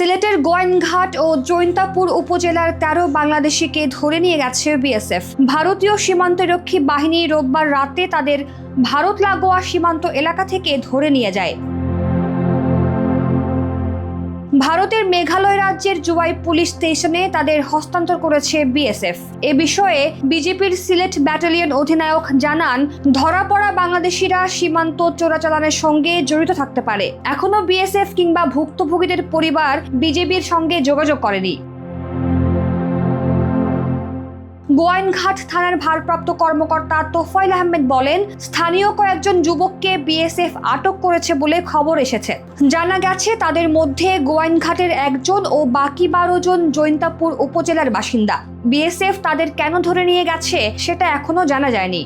সিলেটের গোয়াইনঘাট ও জৈন্তাপুর উপজেলার ১৩ বাংলাদেশিকে ধরে নিয়ে গেছে বিএসএফ। ভারতীয় সীমান্তরক্ষী বাহিনী রোববার রাতে তাদের ভারত লাগোয়া সীমান্ত এলাকা থেকে ধরে নিয়ে যায়। ভারতের মেঘালয় রাজ্যের জুয়াই পুলিশ স্টেশনে তাদের হস্তান্তর করেছে বিএসএফ। এ বিষয়ে বিজেপির সিলেট ব্যাটালিয়ন অধিনায়ক জানান, ধরা পড়া বাংলাদেশিরা সীমান্ত চোরাচালানের সঙ্গে জড়িত থাকতে পারে। এখনো বিএসএফ কিংবা ভুক্তভোগীদের পরিবার বিজেপির সঙ্গে যোগাযোগ করেনি। গোয়াইনঘাট থানার ভারপ্রাপ্ত কর্মকর্তা তোফাইল আহমেদ বলেন, স্থানীয় কয়েকজন যুবককে বিএসএফ আটক করেছে বলে খবর এসেছে। জানা গেছে তাদের মধ্যে গোয়াইনঘাটের একজন ও বাকি ১২ জন জৈন্তাপুর উপজেলার বাসিন্দা। বিএসএফ তাদের কেন ধরে নিয়ে গেছে সেটা এখনো জানা যায়নি।